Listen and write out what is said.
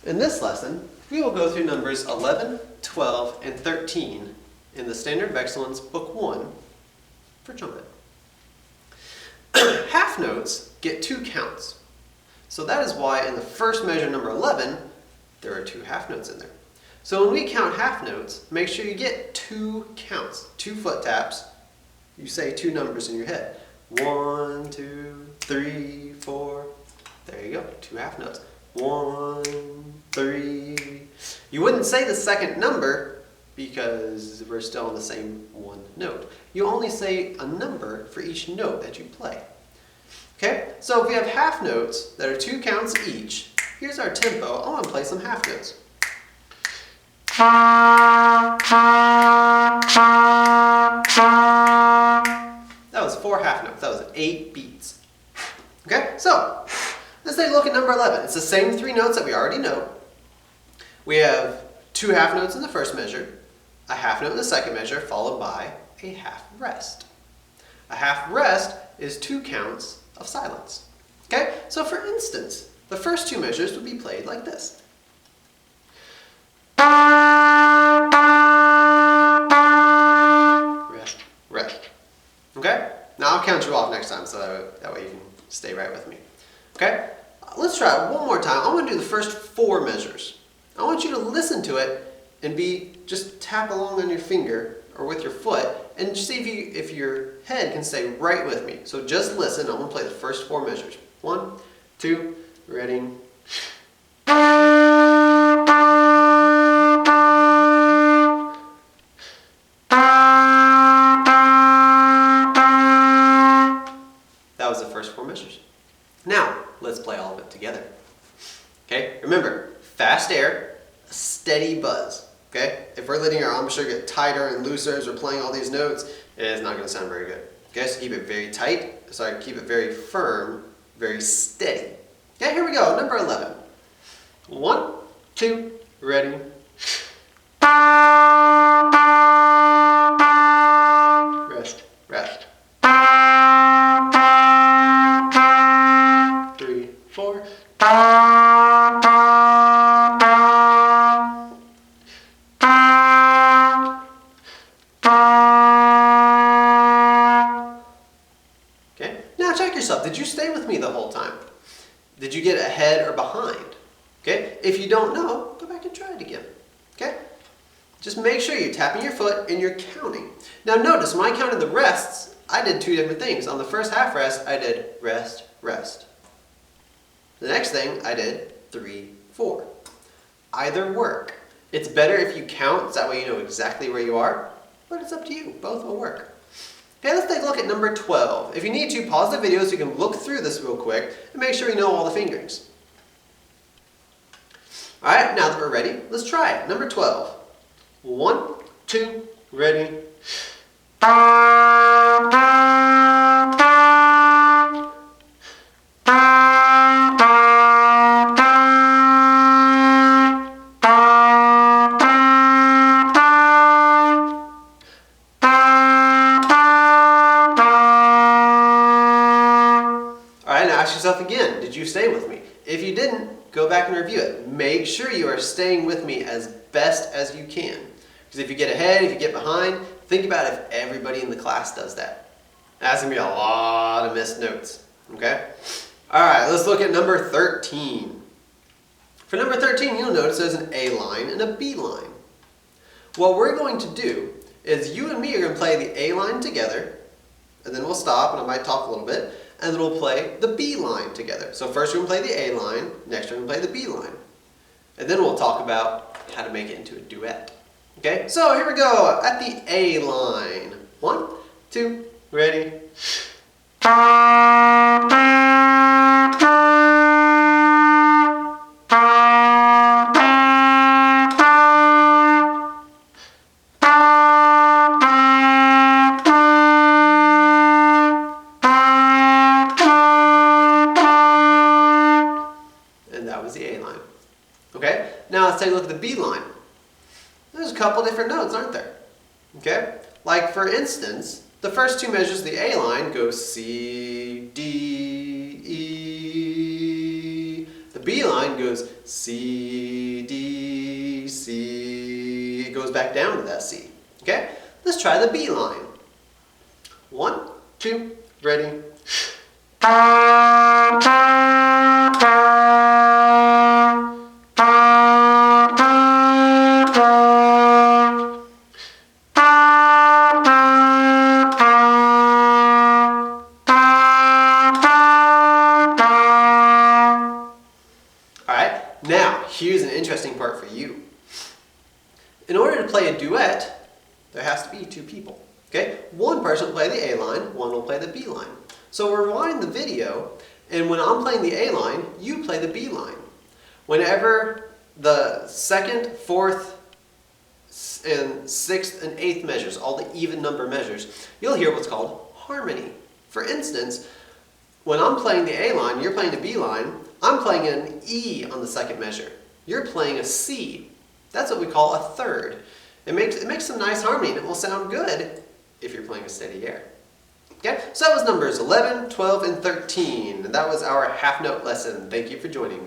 In this lesson, we will go through numbers 11, 12, and 13 in the Standard of Excellence Book 1 for trumpet. Half notes get 2 counts. So that is why in the first measure, number 11, there are 2 half notes in there. So when we count half notes, make sure you get 2 counts, 2 foot taps. You say 2 numbers in your head. 1, 2, 3, 4. There you go, 2 half notes. 1, 3. You wouldn't say the second number because we're still on the same one note. You only say a number for each note that you play. Okay, so if we have half notes that are 2 counts each, here's our tempo. I want to play some half notes. That was 4 half notes. That was 8 beats. Okay, so let's take a look at number 11. It's the same 3 notes that we already know. We have 2 half notes in the first measure, a half note in the second measure, followed by a half rest. A half rest is 2 counts of silence. Okay, so for instance, the first 2 measures would be played like this. Rest, rest. Okay, now I'll count you off next time so that way you can stay right with me. Okay, let's try it one more time. I want to do the first 4 measures. I want you to listen to it and just tap along on your finger or with your foot and see if your head can stay right with me. So just listen. I'm going to play the first 4 measures. 1, 2, ready. That was the first 4 measures. Now, let's play all of it together. Okay, remember, fast air, a steady buzz. Okay, if we're letting our embouchure get tighter and looser as we're playing all these notes, it's not going to sound very good. Okay, so keep it very tight, keep it very firm, very steady. Okay, here we go, number 11. 1, 2, ready. Rest, rest. 3, 4. Okay, now check yourself. Did you stay with me the whole time? Did you get ahead or behind? Okay, if you don't know, go back and try it again. Okay, just make sure you're tapping your foot and you're counting. Now notice when I counted the rests, I did 2 different things. On the first half rest, I did rest, rest. The next thing, I did 3, 4. Either work. It's better if you count, so that way you know exactly where you are, but it's up to you. Both will work. Okay, let's take a look at number 12. If you need to, pause the video so you can look through this real quick and make sure you know all the fingerings. Alright, now that we're ready, let's try it. Number 12. 1, 2, ready. Ask yourself again, did you stay with me? If you didn't, go back and review it. Make sure you are staying with me as best as you can. Because if you get ahead, if you get behind, think about if everybody in the class does that. That's going to be a lot of missed notes. Okay? Alright, let's look at number 13. For number 13, you'll notice there's an A line and a B line. What we're going to do is you and me are going to play the A line together, and then we'll stop and I might talk a little bit. And then we'll play the B line together. So first we're going to play the A line, next we're going to play the B line. And then we'll talk about how to make it into a duet. Okay, so here we go at the A line. 1, 2, ready. Okay, now let's take a look at the B line. There's a couple different notes, aren't there? Okay, like for instance, the first 2 measures of the A line go C, D, E. The B B line goes C, D, C. It goes back down to that C. Okay? Let's try the B line. 1, 2, ready. Alright, now here's an interesting part for you. In order to play a duet, there has to be two people. Okay? One person will play the A line, one will play the B line. So rewind the video, and when I'm playing the A line, you play the B line. Whenever the second, fourth, and sixth and eighth measures, all the even number measures, you'll hear what's called harmony. For instance, when I'm playing the A line, you're playing the B line, I'm playing an E on the second measure. You're playing a C. That's what we call a third. It makes some nice harmony, and it will sound good if you're playing a steady air. Okay, so that was numbers 11, 12, and 13. And that was our half note lesson. Thank you for joining.